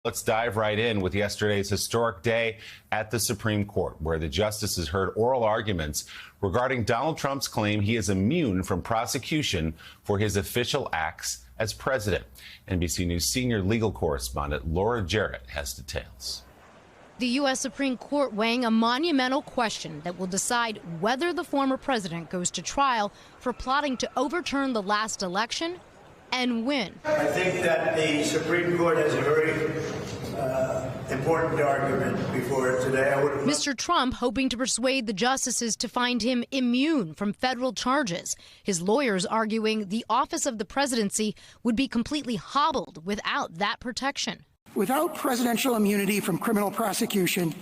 Let's dive right in with yesterday's historic day at the Supreme Court, where the justices heard oral arguments regarding Donald Trump's claim he is immune from prosecution for his official acts as president. NBC News senior legal correspondent Laura Jarrett has details. The U.S. Supreme Court weighing a monumental question that will decide whether the former president goes to trial for plotting to overturn the last election and win. I think that the Supreme Court has a very important argument before it today. Mr. Trump hoping to persuade the justices to find him immune from federal charges. His lawyers arguing the office of the presidency would be completely hobbled without that protection. Without presidential immunity from criminal prosecution,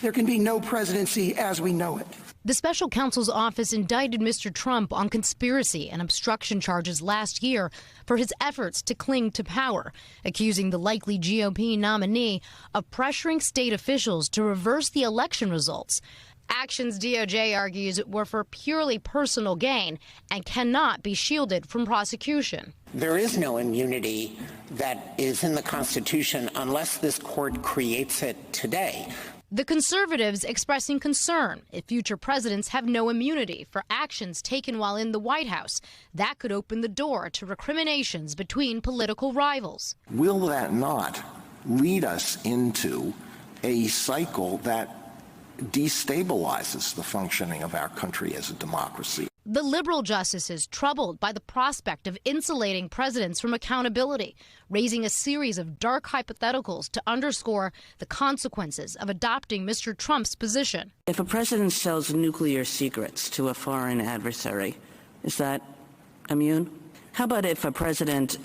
there can be no presidency as we know it. The special counsel's office indicted Mr. Trump on conspiracy and obstruction charges last year for his efforts to cling to power, accusing the likely GOP nominee of pressuring state officials to reverse the election results. Actions DOJ argues were for purely personal gain and cannot be shielded from prosecution. There is no immunity that is in the Constitution unless this court creates it today. The conservatives expressing concern if future presidents have no immunity for actions taken while in the White House. That could open the door to recriminations between political rivals. Will that not lead us into a cycle that destabilizes the functioning of our country as a democracy? The liberal justices troubled by the prospect of insulating presidents from accountability, raising a series of dark hypotheticals to underscore the consequences of adopting Mr. Trump's position. If a president sells nuclear secrets to a foreign adversary, is that immune? How about if a president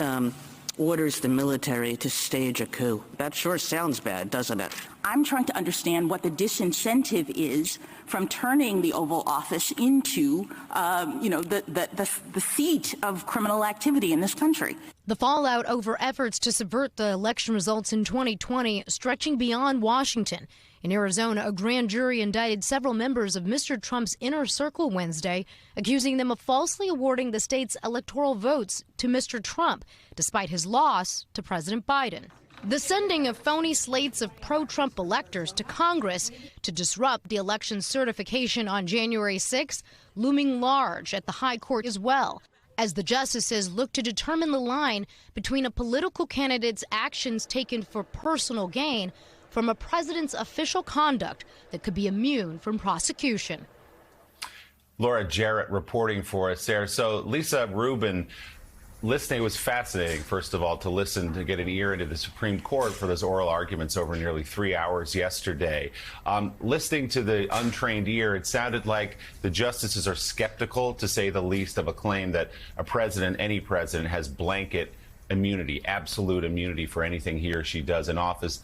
orders the military to stage a coup? That sure sounds bad, doesn't it? I'm trying to understand what the disincentive is from turning the Oval Office into, the seat of criminal activity in this country. The fallout over efforts to subvert the election results in 2020 stretching beyond Washington. In Arizona, a grand jury indicted several members of Mr. Trump's inner circle Wednesday, accusing them of falsely awarding the state's electoral votes to Mr. Trump, despite his loss to President Biden. The sending of phony slates of pro-Trump electors to Congress to disrupt the election certification on January 6th looming large at the high court as well, as the justices look to determine the line between a political candidate's actions taken for personal gain from a president's official conduct that could be immune from prosecution. Laura Jarrett reporting for us there. So Lisa Rubin, listening was fascinating, first of all, to listen, to get an ear into the Supreme Court for those oral arguments over nearly 3 hours yesterday. Listening to the untrained ear, it sounded like the justices are skeptical, to say the least, of a claim that a president, any president, has blanket immunity, absolute immunity for anything he or she does in office.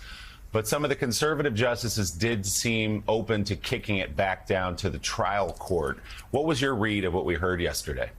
But some of the conservative justices did seem open to kicking it back down to the trial court. What was your read of what we heard yesterday?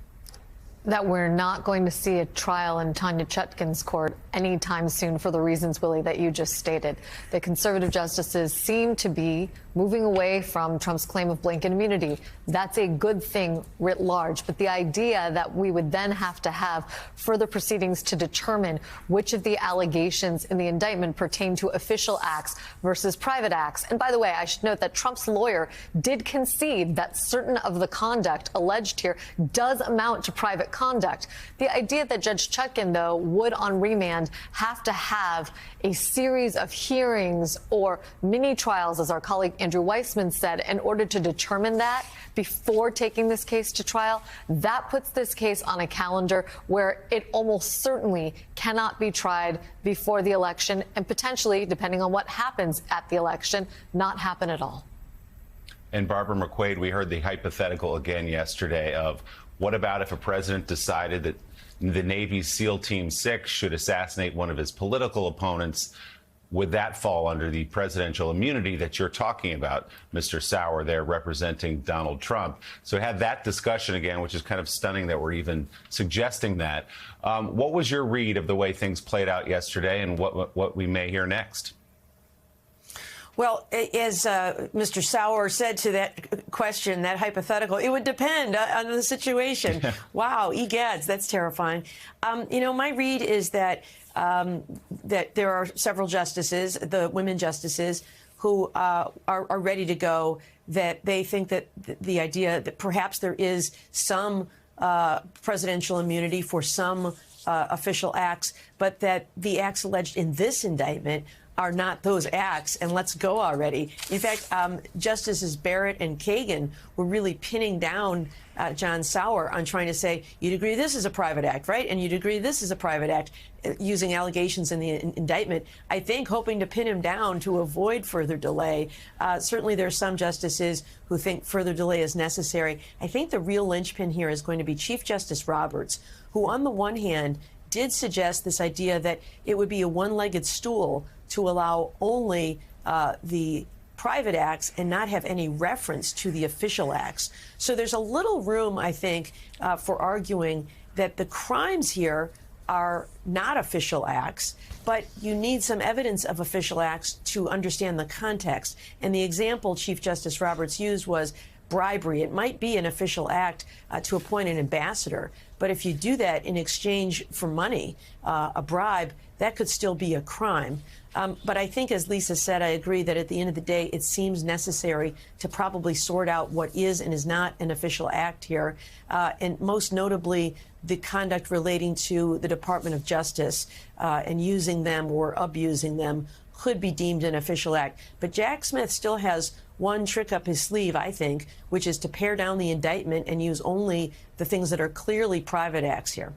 That we're not going to see a trial in Tanya Chutkan's court anytime soon for the reasons, Willie, that you just stated. The conservative justices seem to be moving away from Trump's claim of blanket immunity. That's a good thing writ large. But the idea that we would then have to have further proceedings to determine which of the allegations in the indictment pertain to official acts versus private acts. And by the way, I should note that Trump's lawyer did concede that certain of the conduct alleged here does amount to private conduct. The idea that Judge Chutkan, though, would on remand have to have a series of hearings or mini trials, as our colleague Andrew Weissman said, in order to determine that before taking this case to trial, that puts this case on a calendar where it almost certainly cannot be tried before the election and potentially, depending on what happens at the election, not happen at all. And Barbara McQuade, we heard the hypothetical again yesterday of what about if a president decided that the Navy's SEAL Team 6 should assassinate one of his political opponents? Would that fall under the presidential immunity that you're talking about, Mr. Sauer, there representing Donald Trump? So had that discussion again, which is kind of stunning that we're even suggesting that. What was your read of the way things played out yesterday and what we may hear next? Well, as Mr. Sauer said to that question, that hypothetical, it would depend on the situation. Wow, egads, that's terrifying. My read is that that there are several justices, the women justices, who are ready to go, that they think that the idea that perhaps there is some presidential immunity for some official acts, but that the acts alleged in this indictment are not those acts, and let's go already. In fact, Justices Barrett and Kagan were really pinning down John Sauer on trying to say, you'd agree this is a private act, right? And you'd agree this is a private act, using allegations in the indictment, I think hoping to pin him down to avoid further delay. Certainly there are some justices who think further delay is necessary. I think the real linchpin here is going to be Chief Justice Roberts, who on the one hand did suggest this idea that it would be a one-legged stool to allow only the private acts and not have any reference to the official acts. So there's a little room, I think, for arguing that the crimes here are not official acts, but you need some evidence of official acts to understand the context. And the example Chief Justice Roberts used was bribery. It might be an official act to appoint an ambassador, but if you do that in exchange for money, a bribe, that could still be a crime. But I think, as Lisa said, I agree that at the end of the day, it seems necessary to probably sort out what is and is not an official act here, and most notably the conduct relating to the Department of Justice and using them or abusing them could be deemed an official act. But Jack Smith still has one trick up his sleeve, I think, which is to pare down the indictment and use only the things that are clearly private acts here.